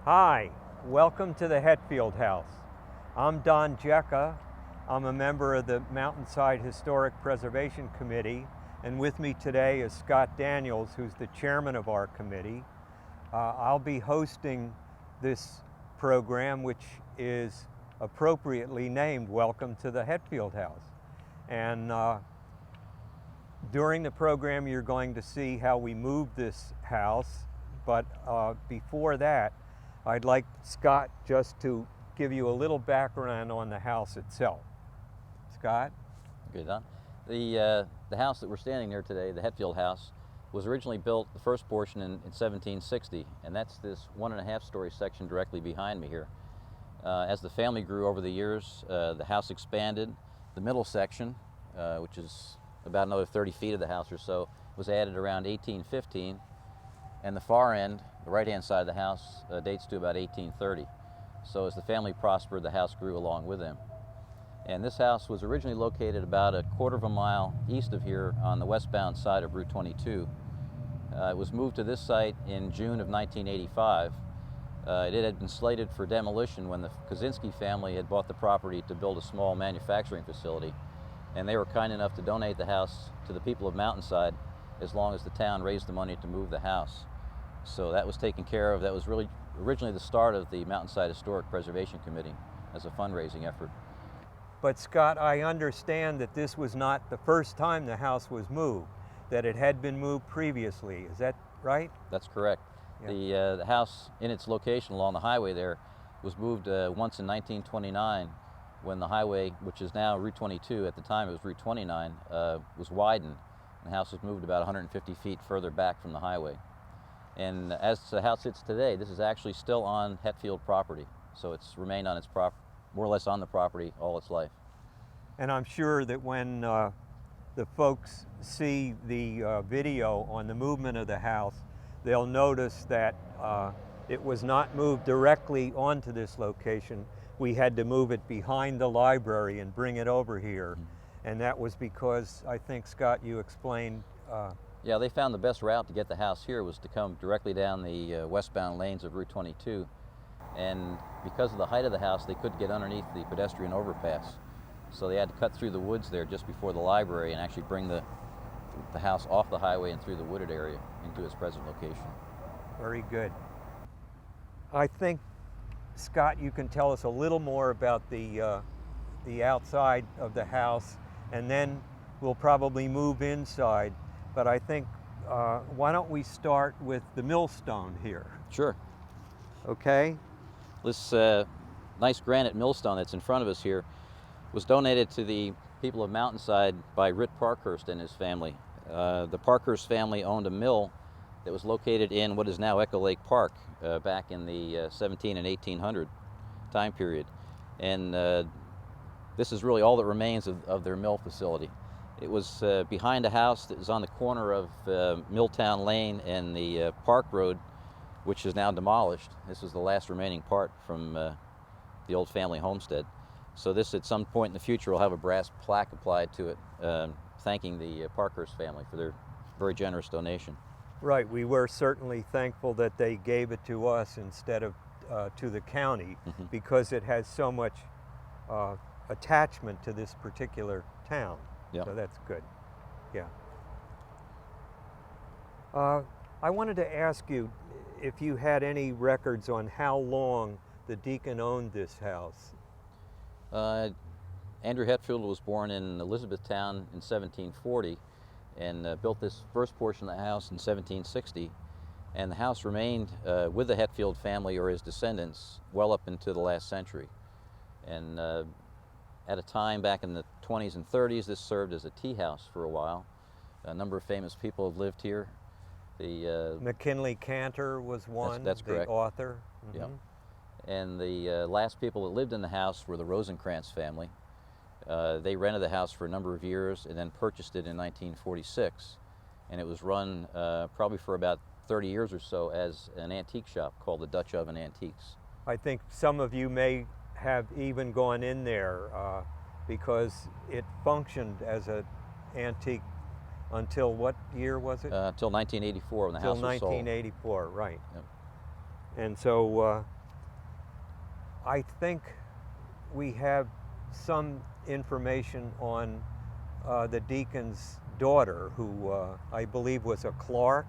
Hi, welcome to the Hetfield House. I'm Don Jeka. I'm a member of the Mountainside Historic Preservation Committee, and with me today is Scott Daniels, who's the chairman of our committee. I'll be hosting this program, which is appropriately named Welcome to the Hetfield House. And during the program, you're going to see how we moved this house, but before that, I'd like Scott just to give you a little background on the house itself. Scott? Good, Don. The house that we're standing near today, the Hetfield House, was originally built, the first portion, in 1760, and that's this 1.5-story section directly behind me here. As the family grew over the years, the house expanded. The middle section, which is about another 30 feet of the house or so, was added around 1815, and the far end, the right-hand side of the house, dates to about 1830. So as the family prospered, the house grew along with them. And this house was originally located about a quarter of a mile east of here on the westbound side of Route 22. It was moved to this site in June of 1985. It had been slated for demolition when the Kaczynski family had bought the property to build a small manufacturing facility. And they were kind enough to donate the house to the people of Mountainside as long as the town raised the money to move the house. So that was taken care of. That was really originally the start of the Mountainside Historic Preservation Committee as a fundraising effort. But Scott, I understand that this was not the first time the house was moved, that it had been moved previously. Is that right? That's correct. Yeah. The house in its location along the highway there was moved once in 1929 when the highway, which is now Route 22, at the time it was Route 29, was widened. And the house was moved about 150 feet further back from the highway. And as the house sits today, this is actually still on Hetfield property. So it's remained on its more or less on the property all its life. And I'm sure that when the folks see the video on the movement of the house, they'll notice that it was not moved directly onto this location. We had to move it behind the library and bring it over here. Mm-hmm. And that was because, I think, Scott, you explained. Yeah, they found the best route to get the house here was to come directly down the westbound lanes of Route 22. And because of the height of the house, they couldn't get underneath the pedestrian overpass. So they had to cut through the woods there just before the library and actually bring the house off the highway and through the wooded area into its present location. Very good. I think, Scott, you can tell us a little more about the outside of the house, and then we'll probably move inside. But I think, why don't we start with the millstone here? Sure. Okay. This nice granite millstone that's in front of us here was donated to the people of Mountainside by Rit Parkhurst and his family. The Parkhurst family owned a mill that was located in what is now Echo Lake Park back in the 17 and 1800 time period. And this is really all that remains of their mill facility. It was behind a house that was on the corner of Milltown Lane and the Park Road, which is now demolished. This is the last remaining part from the old family homestead. So this, at some point in the future, will have a brass plaque applied to it, thanking the Parkhurst family for their very generous donation. Right, we were certainly thankful that they gave it to us instead of to the county, mm-hmm. because it has so much attachment to this particular town. Yep. So that's good, yeah. I wanted to ask you if you had any records on how long the deacon owned this house. Andrew Hetfield was born in Elizabethtown in 1740 and built this first portion of the house in 1760. And the house remained with the Hetfield family or his descendants well up into the last century. And at a time back in the 20s and 30s, this served as a tea house for a while. A number of famous people have lived here. McKinley Cantor was one, that's correct. The author. Mm-hmm. Yeah. And the last people that lived in the house were the Rosencrantz family. They rented the house for a number of years and then purchased it in 1946. And it was run probably for about 30 years or so as an antique shop called the Dutch Oven Antiques. I think some of you may have even gone in there because it functioned as an antique until what year was it? Until 1984 when the house was sold. Until 1984, right. Yep. And so I think we have some information on the deacon's daughter, who I believe was a Clark.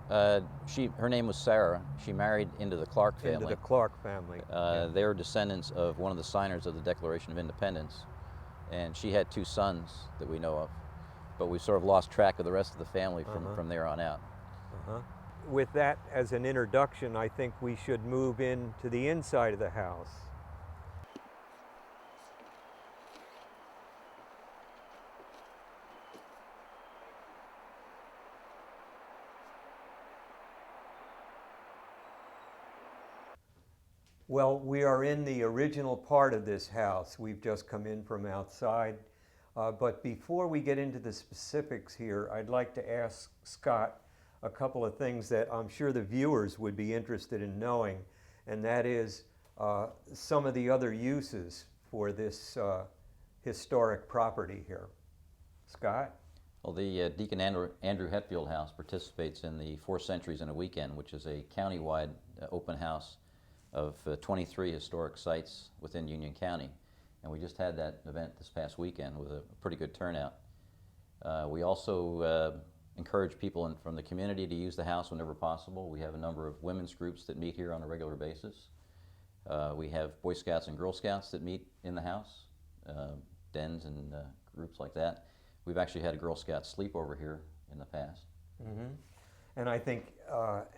Her name was Sarah. She married into the Clark family. Into the Clark family. They're descendants of one of the signers of the Declaration of Independence, and she had 2 sons that we know of, but we sort of lost track of the rest of the family from there on out. With that as an introduction, I think we should move into the inside of the house. Well, we are in the original part of this house. We've just come in from outside. But before we get into the specifics here, I'd like to ask Scott a couple of things that I'm sure the viewers would be interested in knowing, and that is some of the other uses for this historic property here. Scott? Well, the Deacon Andrew Hetfield House participates in the 4 Centuries in a Weekend, which is a countywide open house of 23 historic sites within Union County. And we just had that event this past weekend with a pretty good turnout. We also encourage people from the community to use the house whenever possible. We have a number of women's groups that meet here on a regular basis. We have Boy Scouts and Girl Scouts that meet in the house, dens and groups like that. We've actually had a Girl Scout sleep over here in the past. And I think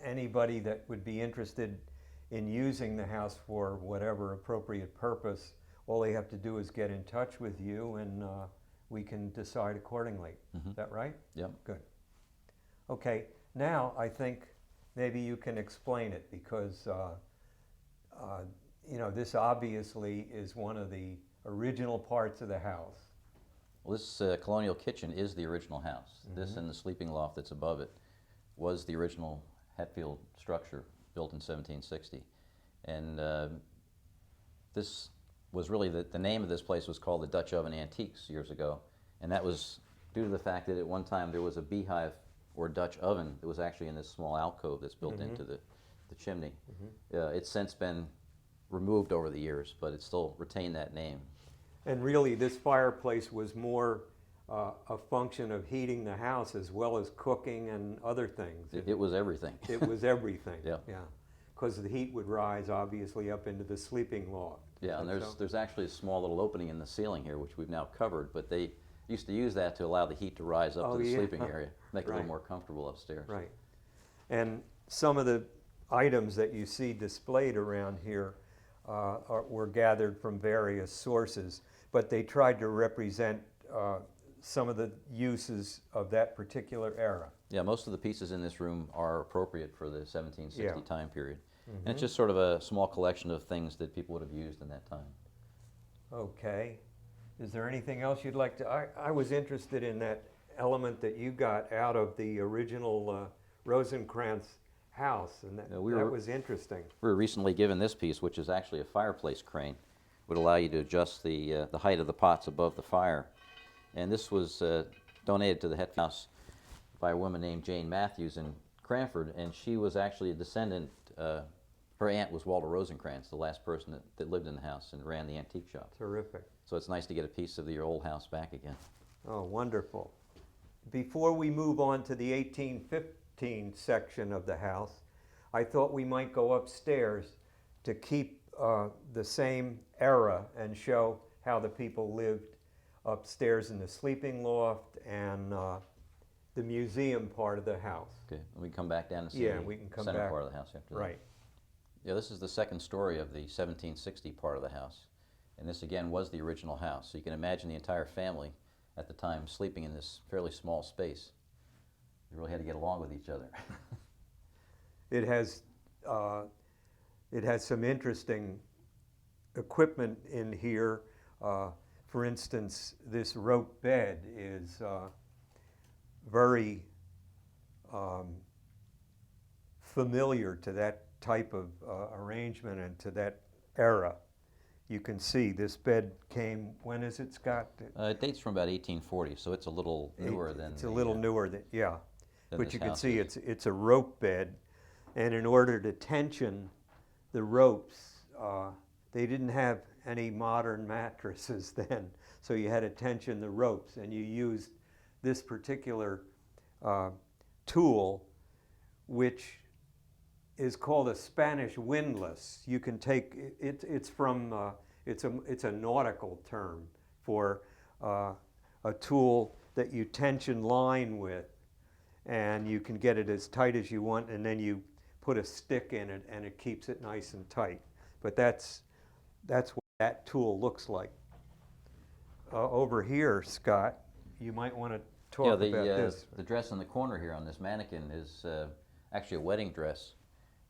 anybody that would be interested in using the house for whatever appropriate purpose, all they have to do is get in touch with you, and we can decide accordingly. Is that right? Yep. Good. Okay, now I think maybe you can explain it, because you know, this obviously is one of the original parts of the house. Well, this Colonial Kitchen is the original house. This and the sleeping loft that's above it was the original Hetfield structure, built in 1760. And this was really, the name of this place was called the Dutch Oven Antiques years ago. And that was due to the fact that at one time there was a beehive or Dutch oven that was actually in this small alcove that's built into the chimney. It's since been removed over the years, but it still retained that name. And really, this fireplace was more a function of heating the house as well as cooking and other things. It was everything. It was everything. Yeah. Because the heat would rise, obviously, up into the sleeping loft. Yeah, and there's actually a small little opening in the ceiling here, which we've now covered, but they used to use that to allow the heat to rise up to the sleeping area, make it a little more comfortable upstairs. Right. And some of the items that you see displayed around here were gathered from various sources, but they tried to represent some of the uses of that particular era. Yeah, most of the pieces in this room are appropriate for the 1760 time period. And it's just sort of a small collection of things that people would have used in that time. Okay. Is there anything else you'd like to... I was interested in that element that you got out of the original Rosencrantz house, and that was interesting. We were recently given this piece, which is actually a fireplace crane. Would allow you to adjust the height of the pots above the fire. And this was donated to the Hetfield House by a woman named Jane Matthews in Cranford, and she was actually a descendant. Her aunt was Walter Rosencrantz, the last person that lived in the house and ran the antique shop. Terrific. So it's nice to get a piece of your old house back again. Oh, wonderful. Before we move on to the 1815 section of the house, I thought we might go upstairs to keep the same era and show how the people lived upstairs in the sleeping loft and the museum part of the house. Okay, and we can come back down and see the center part of the house after that. Right. Yeah, this is the second story of the 1760 part of the house. And this again was the original house. So you can imagine the entire family at the time sleeping in this fairly small space. They really had to get along with each other. It has some interesting equipment in here. For instance, this rope bed is very familiar to that type of arrangement and to that era. You can see this bed came, when is it, Scott? It dates from about 1840, so it's a little newer than... It's a little newer, yeah. But you can see it's a rope bed And in order to tension the ropes, they didn't have any modern mattresses then, so you had to tension the ropes, and you used this particular tool, which is called a Spanish windlass. You can take it. It's a nautical term for a tool that you tension line with, and you can get it as tight as you want, and then you put a stick in it, and it keeps it nice and tight. But that's what that tool looks like. Over here, Scott, you might want to talk about this. The dress in the corner here on this mannequin is actually a wedding dress,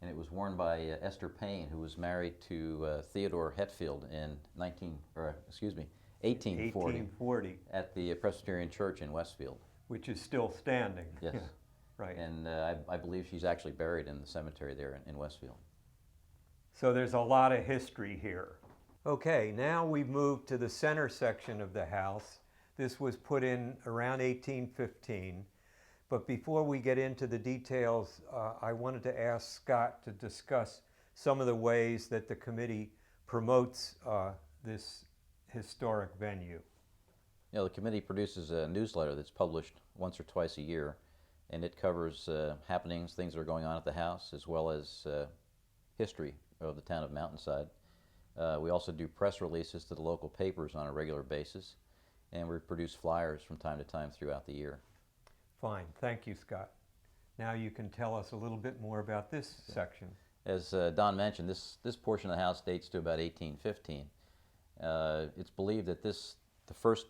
and it was worn by Esther Payne, who was married to Theodore Hetfield in 1840 at the Presbyterian Church in Westfield. Which is still standing. Yes. Yeah. Right. And I believe she's actually buried in the cemetery there in Westfield. So there's a lot of history here. Okay, now we've moved to the center section of the house. This was put in around 1815. But before we get into the details, I wanted to ask Scott to discuss some of the ways that the committee promotes this historic venue. You know, the committee produces a newsletter that's published once or twice a year, and it covers happenings, things that are going on at the house, as well as history of the town of Mountainside. We also do press releases to the local papers on a regular basis, and we produce flyers from time to time throughout the year. Fine. Thank you, Scott. Now you can tell us a little bit more about this section. As Don mentioned, this portion of the house dates to about 1815. It's believed that the first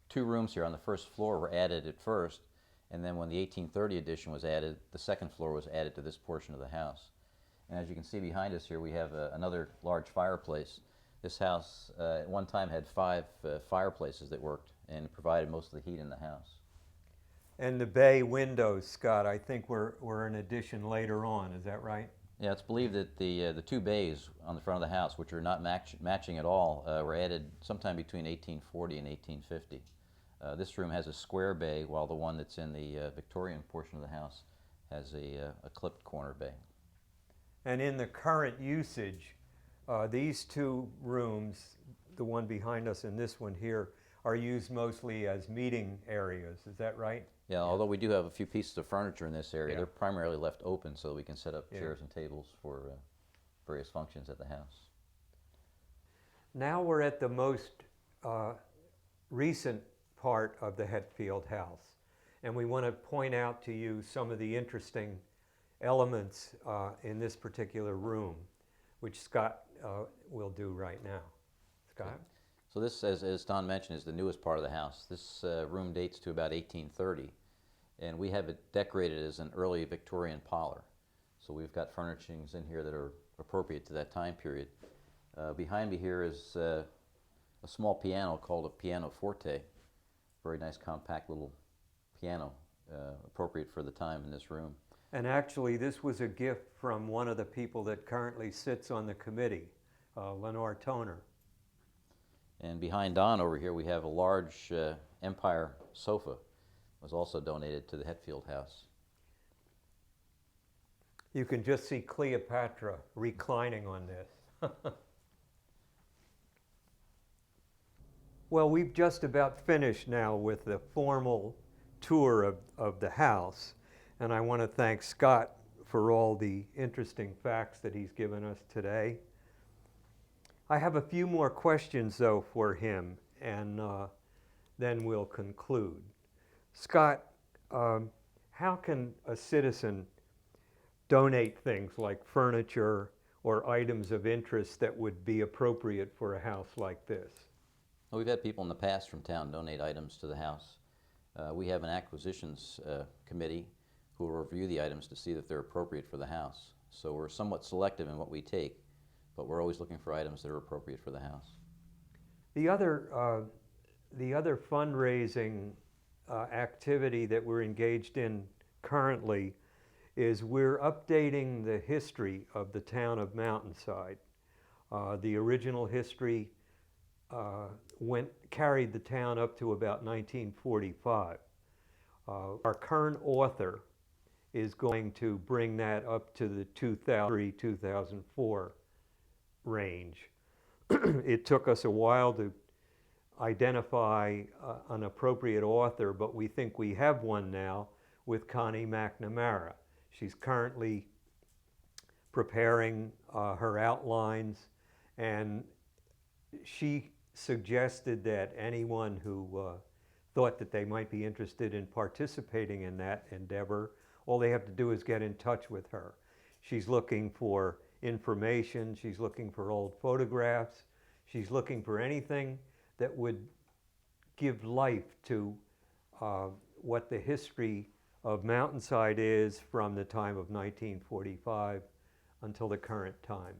two rooms here on the first floor were added at first, and then when the 1830 addition was added, the second floor was added to this portion of the house. And as you can see behind us here, we have another large fireplace. This house at one time had 5 fireplaces that worked and provided most of the heat in the house. And the bay windows, Scott, I think were an addition later on. Is that right? Yeah, it's believed that the 2 bays on the front of the house, which are not matching at all, were added sometime between 1840 and 1850. This room has a square bay, while the one that's in the Victorian portion of the house has a clipped corner bay. And in the current usage, these 2 rooms, the one behind us and this one here, are used mostly as meeting areas. Is that right? Yeah, although we do have a few pieces of furniture in this area, Yeah. they're primarily left open so we can set up Yeah. chairs and tables for various functions at the house. Now we're at the most recent part of the Hetfield house, and we want to point out to you some of the interesting elements in this particular room, which Scott will do right now. Scott? Okay. So this, as Don mentioned, is the newest part of the house. This room dates to about 1830, and we have it decorated as an early Victorian parlor. So we've got furnishings in here that are appropriate to that time period. Behind me here is a small piano called a pianoforte. Very nice, compact little piano, appropriate for the time in this room. And actually, this was a gift from one of the people that currently sits on the committee, Lenore Toner. And behind Don over here, we have a large Empire sofa. It was also donated to the Hetfield house. You can just see Cleopatra reclining on this. Well, we've just about finished now with the formal tour of the house, and I want to thank Scott for all the interesting facts that he's given us today. I have a few more questions, though, for him, and then we'll conclude. Scott, how can a citizen donate things like furniture or items of interest that would be appropriate for a house like this? Well, we've had people in the past from town donate items to the house. We have an acquisitions committee who will review the items to see that they're appropriate for the house. So we're somewhat selective in what we take, but we're always looking for items that are appropriate for the house. The other fundraising activity that we're engaged in currently is we're updating the history of the town of Mountainside. The original history carried the town up to about 1945. Our current author is going to bring that up to the 2003-2004 range. It took us a while to identify an appropriate author, but we think we have one now with Connie McNamara. She's currently preparing her outlines, and she suggested that anyone who thought that they might be interested in participating in that endeavor, all they have to do is get in touch with her. She's looking for information, she's looking for old photographs, she's looking for anything that would give life to what the history of Mountainside is from the time of 1945 until the current time.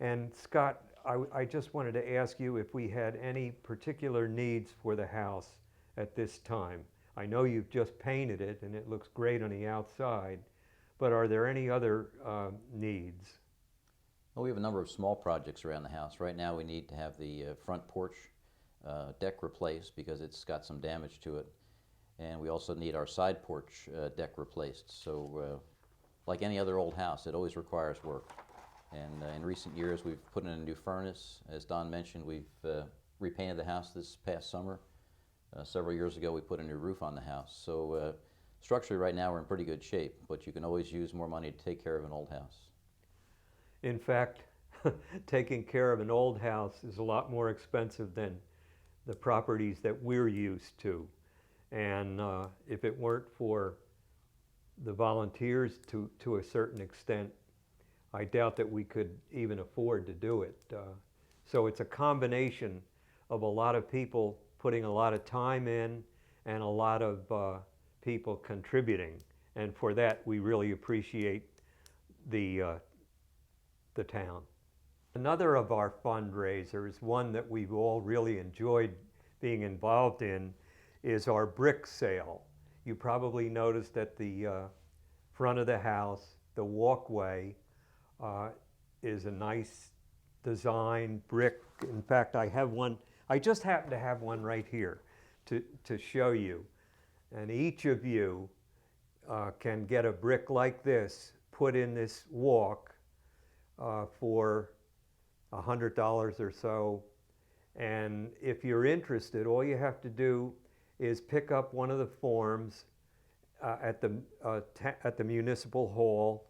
And Scott, I just wanted to ask you if we had any particular needs for the house at this time. I know you've just painted it and it looks great on the outside, but are there any other needs? Well, we have a number of small projects around the house. Right now we need to have the front porch deck replaced because it's got some damage to it. And we also need our side porch deck replaced. So like any other old house, it always requires work. And in recent years we've put in a new furnace. As Don mentioned, we've repainted the house this past summer. Several years ago we put a new roof on the house. So structurally right now we're in pretty good shape, but you can always use more money to take care of an old house. In fact, taking care of an old house is a lot more expensive than the properties that we're used to. And if it weren't for the volunteers to a certain extent, I doubt that we could even afford to do it. So it's a combination of a lot of people putting a lot of time in and a lot of people contributing. And for that, we really appreciate the town. Another of our fundraisers, one that we've all really enjoyed being involved in, is our brick sale. You probably noticed at the front of the house, the walkway is a nice design brick. In fact, I have one, I just happen to have one right here to show you. And each of you can get a brick like this put in this walk for $100 or so. And if you're interested, all you have to do is pick up one of the forms at the municipal hall,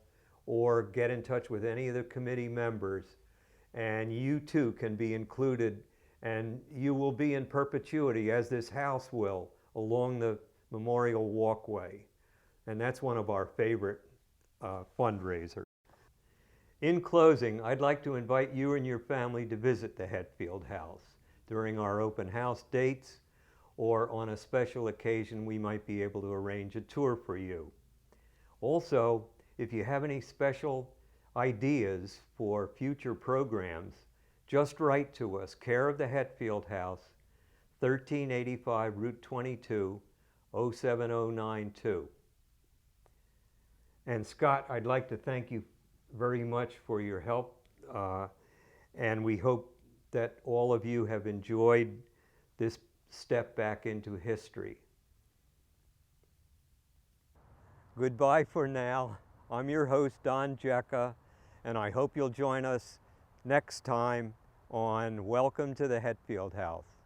or get in touch with any of the committee members, and you too can be included, and you will be in perpetuity, as this house will, along the memorial walkway. And that's one of our favorite fundraisers. In closing, I'd like to invite you and your family to visit the Hetfield House during our open house dates, or on a special occasion we might be able to arrange a tour for you. Also, if you have any special ideas for future programs, just write to us, care of the Hetfield House, 1385 Route 22, 07092. And Scott, I'd like to thank you very much for your help, and we hope that all of you have enjoyed this step back into history. Goodbye for now. I'm your host, Don Jeka, and I hope you'll join us next time on Welcome to the Hetfield House.